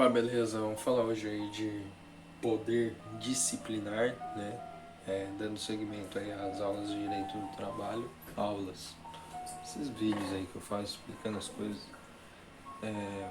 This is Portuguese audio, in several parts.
Pá, beleza, vamos falar hoje aí de poder disciplinar, né? Dando seguimento aí às aulas de direito do trabalho, aulas, esses vídeos aí que eu faço explicando as coisas.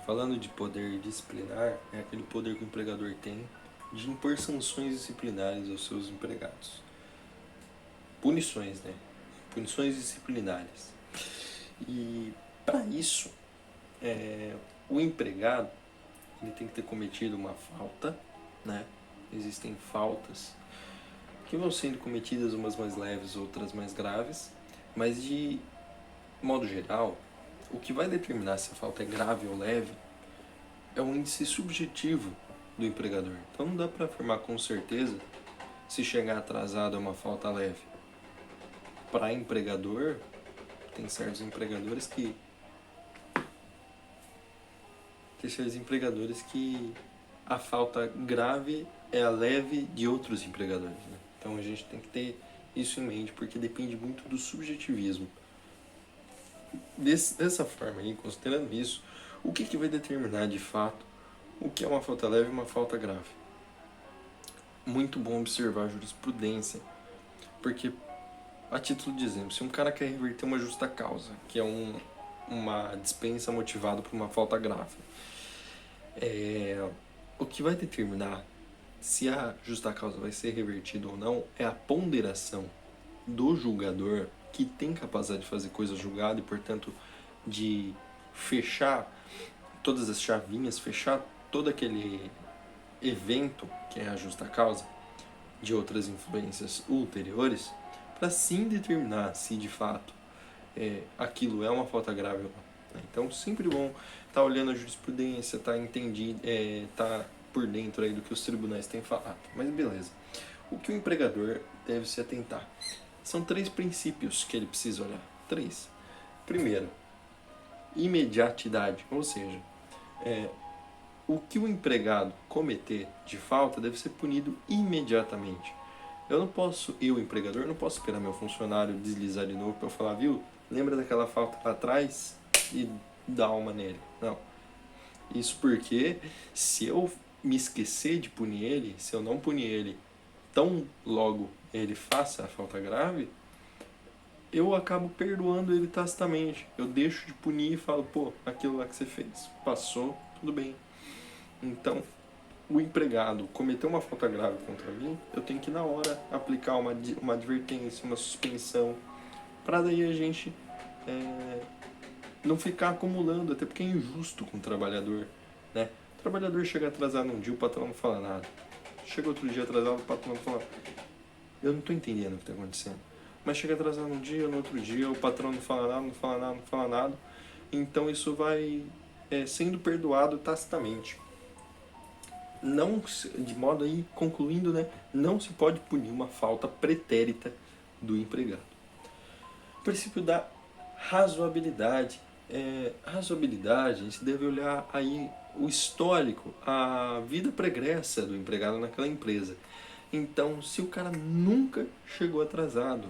Falando de poder disciplinar, é aquele poder que o empregador tem de impor sanções disciplinares aos seus empregados. Punições, né? Punições disciplinares. E para isso, o empregado ele tem que ter cometido uma falta, né? Existem faltas que vão sendo cometidas, umas mais leves, outras mais graves, mas de modo geral, o que vai determinar se a falta é grave ou leve é um índice subjetivo do empregador. Então não dá para afirmar com certeza se chegar atrasado é uma falta leve. Para empregador, tem certos empregadores que a falta grave é a leve de outros empregadores, né? Então a gente tem que ter isso em mente, porque depende muito do subjetivismo. Dessa forma aí, considerando isso, o que vai determinar de fato o que é uma falta leve e uma falta grave? Muito bom observar a jurisprudência, porque, a título de exemplo, se um cara quer reverter uma justa causa, que é uma dispensa motivada por uma falta grave, o que vai determinar se a justa causa vai ser revertida ou não é a ponderação do julgador, que tem capacidade de fazer coisa julgada e, portanto, de fechar todas as chavinhas, fechar todo aquele evento, que é a justa causa, de outras influências ulteriores, para sim determinar se de fato aquilo é uma falta grave ou não. Então, sempre bom estar olhando a jurisprudência, estar por dentro aí do que os tribunais têm falado. Mas beleza. O que o empregador deve se atentar? São 3 princípios que ele precisa olhar. 3. Primeiro, imediatidade, ou seja, o que o empregado cometer de falta deve ser punido imediatamente. Eu, empregador, não posso esperar meu funcionário deslizar de novo para eu falar, viu, lembra daquela falta lá atrás? E dar uma nele. Não. Isso porque se eu me esquecer de punir ele, se eu não punir ele tão logo ele faça a falta grave, eu acabo perdoando ele tacitamente. Eu deixo de punir e falo, pô, aquilo lá que você fez, passou, tudo bem. Então, o empregado cometeu uma falta grave contra mim, eu tenho que na hora aplicar uma advertência, uma suspensão, para daí a gente não ficar acumulando, até porque é injusto com o trabalhador, né? O trabalhador chega atrasado um dia, o patrão não fala nada. Chega outro dia atrasado, o patrão não fala. Eu não estou entendendo o que está acontecendo. Mas chega atrasado um dia, no outro dia, o patrão não fala nada, não fala nada, não fala nada. Então isso vai sendo perdoado tacitamente. Não, de modo aí, concluindo, né? Não se pode punir uma falta pretérita do empregado. O princípio da razoabilidade. Razoabilidade, a gente deve olhar aí o histórico, a vida pregressa do empregado naquela empresa. Então, se o cara nunca chegou atrasado,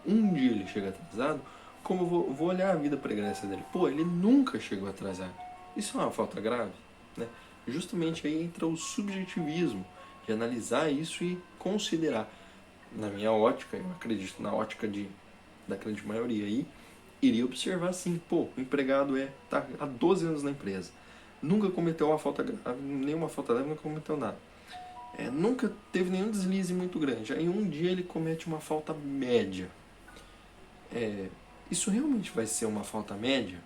um dia ele chega atrasado, como eu vou olhar a vida pregressa dele? Pô, ele nunca chegou atrasado. Isso é uma falta grave, né? Justamente aí entra o subjetivismo de analisar isso e considerar. Na minha ótica, eu acredito na ótica da grande maioria aí, iria observar assim, pô, o empregado tá há 12 anos na empresa, nunca cometeu uma falta grave, nenhuma falta leve, nunca cometeu nada. Nunca teve nenhum deslize muito grande. Aí um dia ele comete uma falta média. Isso realmente vai ser uma falta média?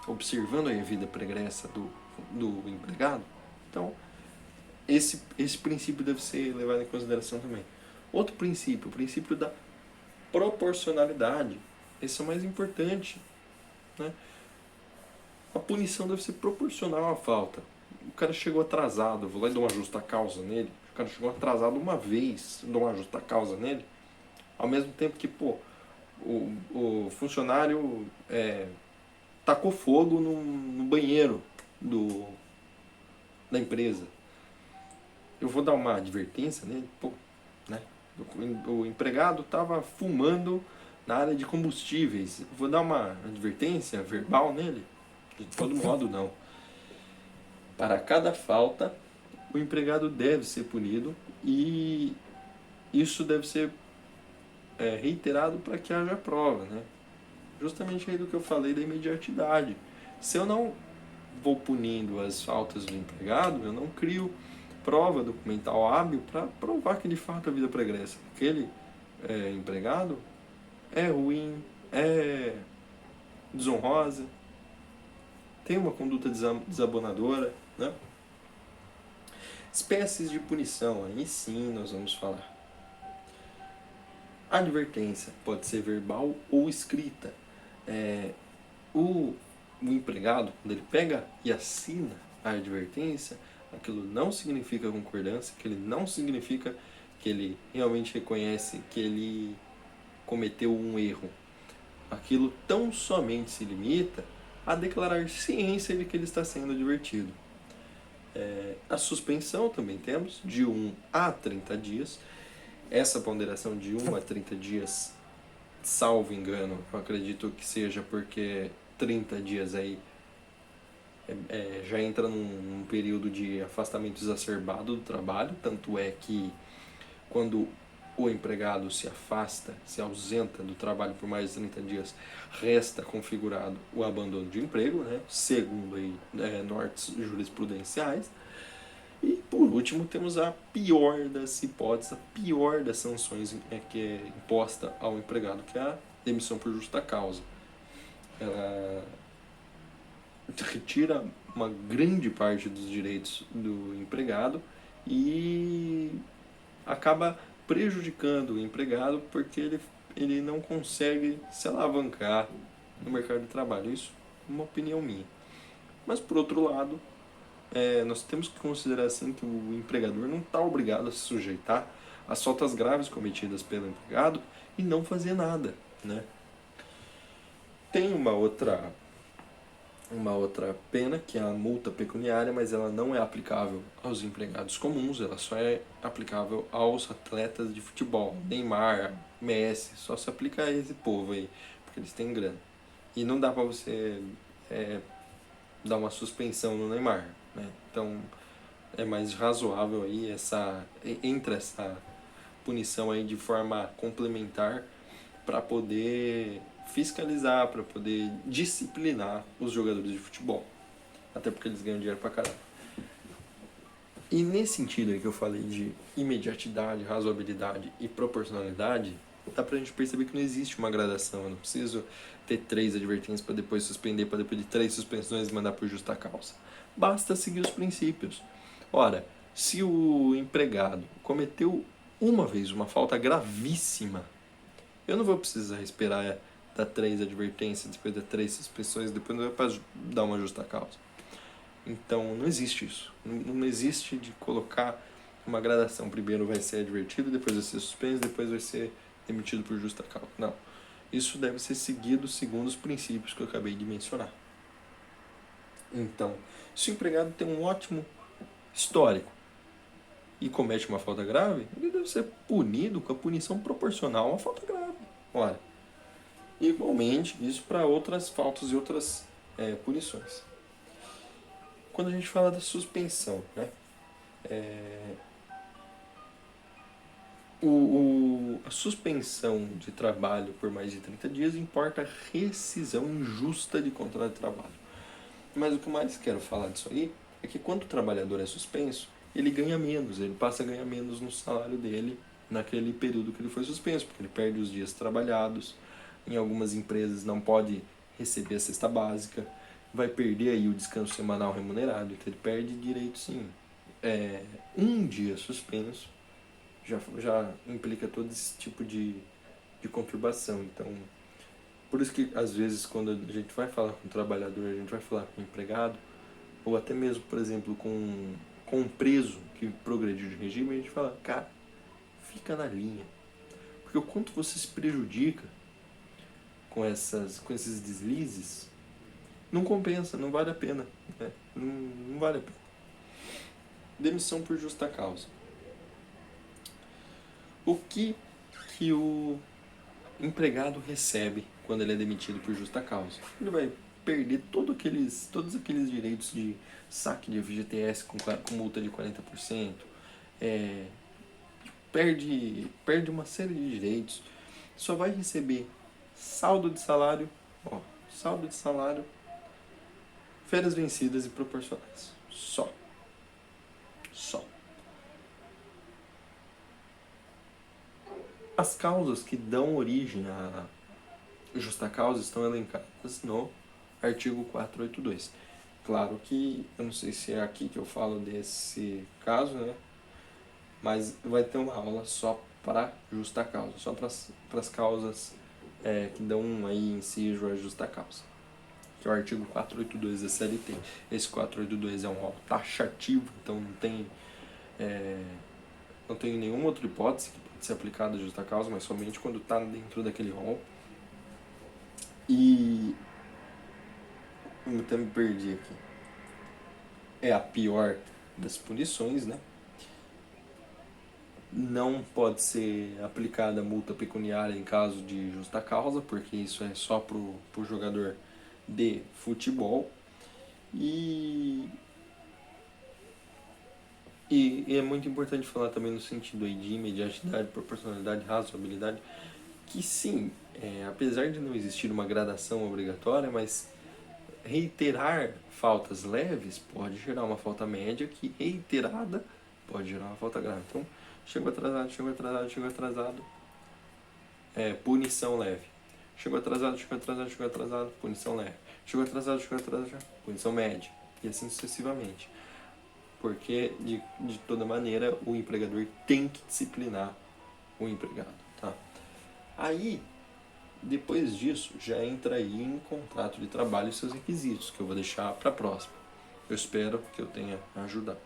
Observando aí a vida pregressa do empregado? Então, esse princípio deve ser levado em consideração também. Outro princípio, o princípio da proporcionalidade. Esse é o mais importante, né? A punição deve ser proporcional à falta. O cara chegou atrasado, eu vou lá e dou uma justa causa nele. O cara chegou atrasado uma vez, dou uma justa causa nele. Ao mesmo tempo que, pô, o funcionário tacou fogo no banheiro da empresa. Eu vou dar uma advertência nele, pô, né? O empregado estava fumando na área de combustíveis. Eu vou dar uma advertência verbal nele? De todo modo, não. Para cada falta, o empregado deve ser punido e isso deve ser reiterado para que haja prova, né? Justamente aí do que eu falei da imediatidade. Se eu não vou punindo as faltas do empregado, eu não crio prova documental hábil para provar que de fato a vida pregressa. Aquele empregado é ruim, é desonrosa, tem uma conduta desabonadora, né? Espécies de punição, aí sim nós vamos falar. A advertência pode ser verbal ou escrita. O empregado, quando ele pega e assina a advertência, aquilo não significa concordância, aquilo não significa que ele realmente reconhece que ele cometeu um erro. Aquilo tão somente se limita a declarar ciência de que ele está sendo advertido. A suspensão também temos, de 1 a 30 dias. Essa ponderação de 1 a 30 dias, salvo engano, eu acredito que seja porque 30 dias aí já entra num período de afastamento exacerbado do trabalho, tanto é que quando o empregado se afasta, se ausenta do trabalho por mais de 30 dias, resta configurado o abandono de emprego, né, segundo aí, nortes jurisprudenciais. E por último temos a pior das hipóteses, a pior das sanções que é imposta ao empregado, que é a demissão por justa causa. Ela retira uma grande parte dos direitos do empregado e acaba prejudicando o empregado porque ele não consegue se alavancar no mercado de trabalho. Isso é uma opinião minha. Mas, por outro lado, nós temos que considerar assim que o empregador não está obrigado a se sujeitar às faltas graves cometidas pelo empregado e não fazer nada, né? Tem uma outra pena, que é a multa pecuniária, mas ela não é aplicável aos empregados comuns, ela só é aplicável aos atletas de futebol. Neymar, Messi, só se aplica a esse povo aí, porque eles têm grana. E não dá para você dar uma suspensão no Neymar, né? Então é mais razoável aí entre essa punição aí de forma complementar para poder fiscalizar, para poder disciplinar os jogadores de futebol. Até porque eles ganham dinheiro pra caramba. E nesse sentido aí que eu falei de imediatidade, razoabilidade e proporcionalidade, dá pra gente perceber que não existe uma gradação. Eu não preciso ter 3 advertências para depois suspender, para depois de 3 suspensões mandar por justa causa. Basta seguir os princípios. Ora, se o empregado cometeu uma vez uma falta gravíssima, eu não vou precisar esperar dar 3 advertências, depois dar 3 suspensões, depois não vai para dar uma justa causa. Então não existe isso. Não existe de colocar uma gradação. Primeiro vai ser advertido, depois vai ser suspenso, depois vai ser demitido por justa causa. Não. Isso deve ser seguido segundo os princípios que eu acabei de mencionar. Então, se o empregado tem um ótimo histórico e comete uma falta grave, ele deve ser punido com a punição proporcional a uma falta grave. Ora, igualmente, isso para outras faltas e outras punições. Quando a gente fala da suspensão, né? A suspensão de trabalho por mais de 30 dias importa rescisão injusta de contrato de trabalho. Mas o que eu mais quero falar disso aí é que quando o trabalhador é suspenso, ele ganha menos, ele passa a ganhar menos no salário dele naquele período que ele foi suspenso, porque ele perde os dias trabalhados, em algumas empresas não pode receber a cesta básica, vai perder aí o descanso semanal remunerado, então ele perde direito sim. Um dia suspenso já implica todo esse tipo de conturbação. Então, por isso que às vezes quando a gente vai falar com o trabalhador, a gente vai falar com o empregado, ou até mesmo, por exemplo, com um preso que progrediu de regime, a gente fala, cara, fica na linha. Porque o quanto você se prejudica com esses deslizes, não compensa, não vale a pena. Né? Não vale a pena. Demissão por justa causa. O que o empregado recebe quando ele é demitido por justa causa? Ele vai perder todos aqueles direitos de saque de FGTS com multa de 40%, perde uma série de direitos, só vai receber saldo de salário, saldo de salário, férias vencidas e proporcionais. Só. As causas que dão origem à justa causa estão elencadas no artigo 482. Claro que eu não sei se é aqui que eu falo desse caso, né? Mas vai ter uma aula só para justa causa, só para as causas que dão aí ensejo à justa causa, que é o artigo 482 da CLT. Esse 482 é um rol taxativo, então não tem nenhuma outra hipótese que pode ser aplicada à justa causa, mas somente quando está dentro daquele rol. E eu até me perdi aqui. É a pior das punições, né? Não pode ser aplicada multa pecuniária em caso de justa causa, porque isso é só pro jogador de futebol. E é muito importante falar também no sentido aí de imediatidade, proporcionalidade, razoabilidade, que sim, apesar de não existir uma gradação obrigatória, mas reiterar faltas leves pode gerar uma falta média, que reiterada pode gerar uma falta grave. Então, chegou atrasado, punição leve. Chegou atrasado, punição leve. Chegou atrasado, punição média. E assim sucessivamente. Porque, de toda maneira, o empregador tem que disciplinar o empregado. Tá? Aí, depois disso, já entra aí em contrato de trabalho e seus requisitos, que eu vou deixar para a próxima. Eu espero que eu tenha ajudado.